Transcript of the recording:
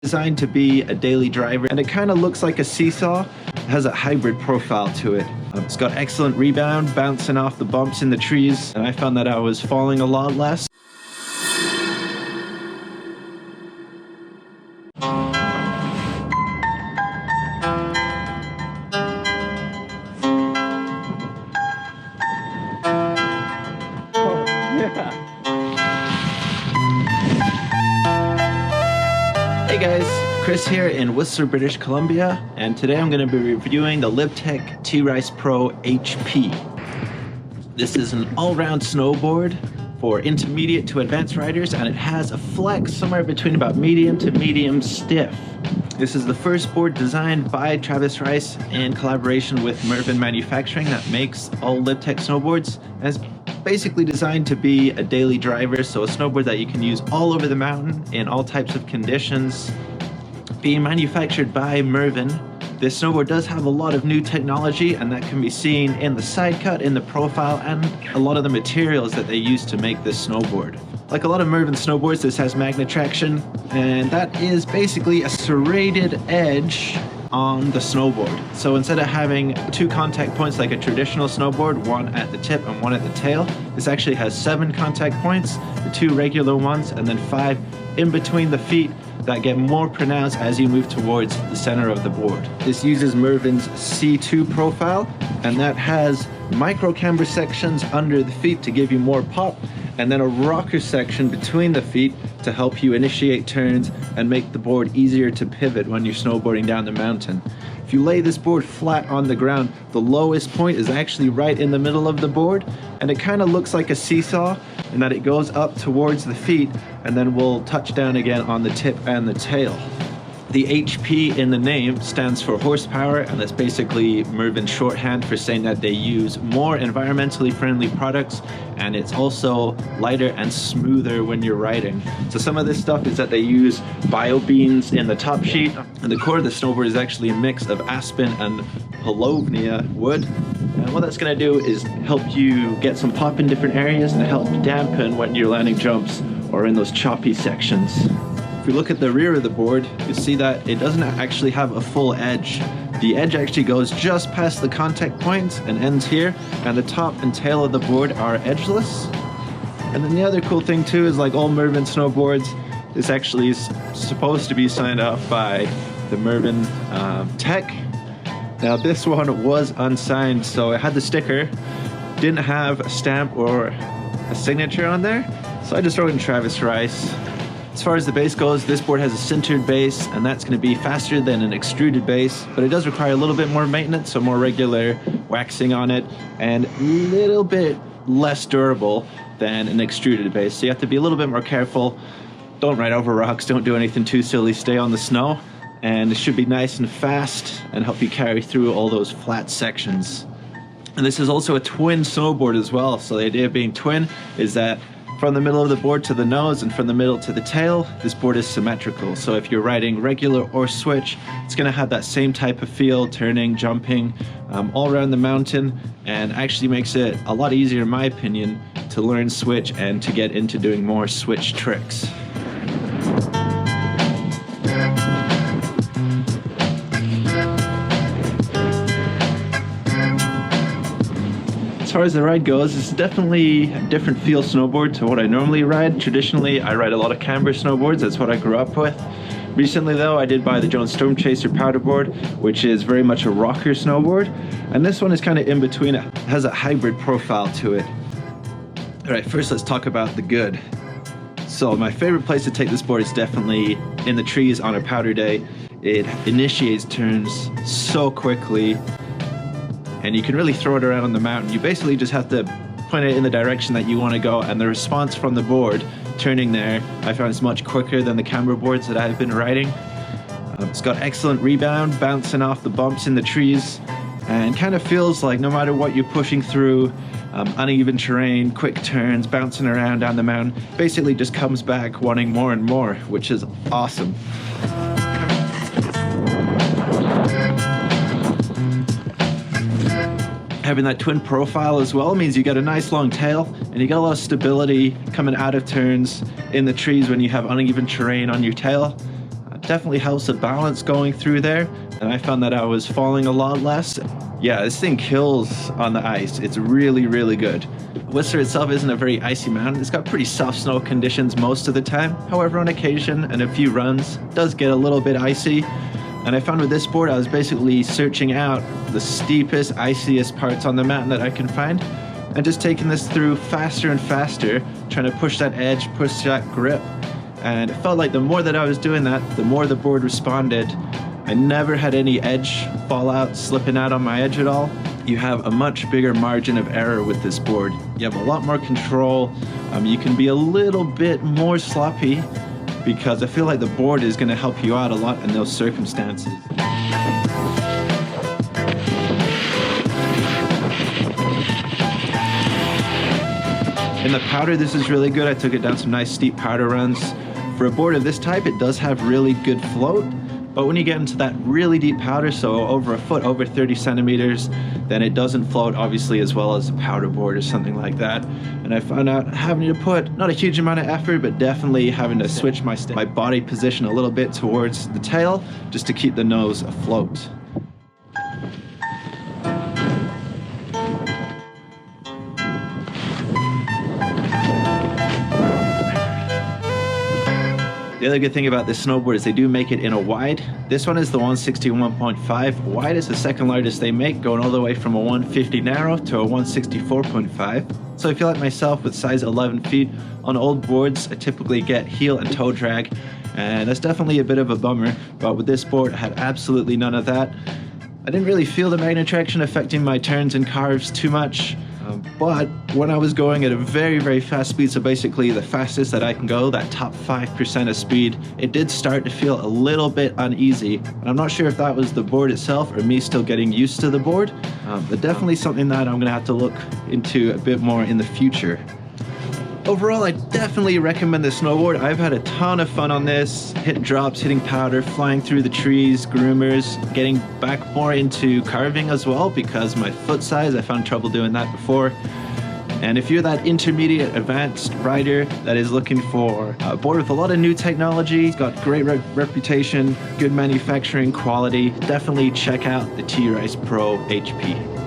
Designed to be a daily driver, and it kind of looks like a seesaw. It has a hybrid profile to it. It's got excellent rebound, bouncing off the bumps in the trees, and I found that I was falling a lot less. Hey guys, Chris here in Whistler, British Columbia, and today I'm going to be reviewing the LibTech T.Rice Pro HP. This is an all-round snowboard for intermediate to advanced riders, and it has a flex somewhere between about medium to medium stiff. This is the first board designed by T.Rice Rice in collaboration with Mervin Manufacturing that makes all LibTech snowboards, and it's basically designed to be a daily driver, so a snowboard that you can use all over the mountain in all types of conditions. Being manufactured by Mervin, this snowboard does have a lot of new technology, and that can be seen in the side cut, in the profile, and a lot of the materials that they use to make this snowboard. Like a lot of Mervin snowboards, this has magnet traction, and that is basically a serrated edge on the snowboard. So instead of having two contact points like a traditional snowboard, one at the tip and one at the tail, this actually has 7 contact points, the 2 regular ones, and then 5 in between the feet that get more pronounced as you move towards the center of the board. This uses Mervin's C2 profile, and that has micro camber sections under the feet to give you more pop, and then a rocker section between the feet to help you initiate turns and make the board easier to pivot when you're snowboarding down the mountain. If you lay this board flat on the ground, the lowest point is actually right in the middle of the board, and it kind of looks like a seesaw in that it goes up towards the feet and then will touch down again on the tip and the tail. The HP in the name stands for horsepower, and that's basically Mervin's shorthand for saying that they use more environmentally friendly products, and it's also lighter and smoother when you're riding. So some of this stuff is that they use bio beans in the top sheet, and the core of the snowboard is actually a mix of aspen and palovnia wood. And what that's going to do is help you get some pop in different areas and help dampen when you're landing jumps or in those choppy sections. If we look at the rear of the board, you see that it doesn't actually have a full edge. The edge actually goes just past the contact points and ends here, and the top and tail of the board are edgeless. And then the other cool thing too is, like all Mervin snowboards, this actually is supposed to be signed off by the Mervin Tech. Now this one was unsigned, so it had the sticker, didn't have a stamp or a signature on there, so I just wrote in T.Rice Rice. As far as the base goes, this board has a sintered base, and that's going to be faster than an extruded base, but it does require a little bit more maintenance, so more regular waxing on it, and a little bit less durable than an extruded base. So you have to be a little bit more careful. Don't ride over rocks, don't do anything too silly, stay on the snow, and it should be nice and fast and help you carry through all those flat sections. And this is also a twin snowboard as well, so the idea of being twin is that from the middle of the board to the nose and from the middle to the tail, this board is symmetrical. So if you're riding regular or switch, it's going to have that same type of feel, turning, jumping, all around the mountain, and actually makes it a lot easier, in my opinion, to learn switch and to get into doing more switch tricks. As far as the ride goes, it's definitely a different feel snowboard to what I normally ride. Traditionally, I ride a lot of camber snowboards. That's what I grew up with. Recently though, I did buy the Jones Storm Chaser powder board, which is very much a rocker snowboard. And this one is kind of in between. It has a hybrid profile to it. All right, first let's talk about the good. So my favorite place to take this board is definitely in the trees on a powder day. It initiates turns so quickly, and you can really throw it around on the mountain. You basically just have to point it in the direction that you want to go, and the response from the board turning there, I found it's much quicker than the camber boards that I've been riding. It's got excellent rebound, bouncing off the bumps in the trees, and kind of feels like no matter what you're pushing through, uneven terrain, quick turns, bouncing around down the mountain, basically just comes back wanting more and more, which is awesome. Having that twin profile as well means you got a nice long tail, and you got a lot of stability coming out of turns in the trees when you have uneven terrain on your tail. definitely helps the balance going through there, and I found that I was falling a lot less. Yeah, this thing kills on the ice. It's really, really good. Whistler itself isn't a very icy mountain. It's got pretty soft snow conditions most of the time. However, on occasion and a few runs, it does get a little bit icy. And I found with this board, I was basically searching out the steepest, iciest parts on the mountain that I can find, and just taking this through faster and faster, trying to push that edge, push that grip. And it felt like the more that I was doing that, the more the board responded. I never had any edge fallout, slipping out on my edge at all. You have a much bigger margin of error with this board. You have a lot more control. You can be a little bit more sloppy because I feel like the board is going to help you out a lot in those circumstances. In the powder, this is really good. I took it down some nice steep powder runs. For a board of this type, it does have really good float, but when you get into that really deep powder, so over a foot, over 30 centimeters, then it doesn't float obviously as well as a powder board or something like that. And I found out having to put not a huge amount of effort, but definitely having to switch my body position a little bit towards the tail just to keep the nose afloat. The other good thing about this snowboard is they do make it in a wide. This one is the 161.5. Wide is the second largest they make, going all the way from a 150 narrow to a 164.5. So if you're like myself with size 11 feet, on old boards I typically get heel and toe drag, and that's definitely a bit of a bummer, but with this board I had absolutely none of that. I didn't really feel the magnet traction affecting my turns and carves too much. But when I was going at a very, very fast speed, so basically the fastest that I can go, that top 5% of speed, it did start to feel a little bit uneasy. And I'm not sure if that was the board itself or me still getting used to the board, but definitely something that I'm gonna have to look into a bit more in the future. Overall, I definitely recommend this snowboard. I've had a ton of fun on this, hitting drops, hitting powder, flying through the trees, groomers, getting back more into carving as well because my foot size, I found trouble doing that before. And if you're that intermediate advanced rider that is looking for a board with a lot of new technology, it's got great reputation, good manufacturing quality, definitely check out the T.Rice Pro HP.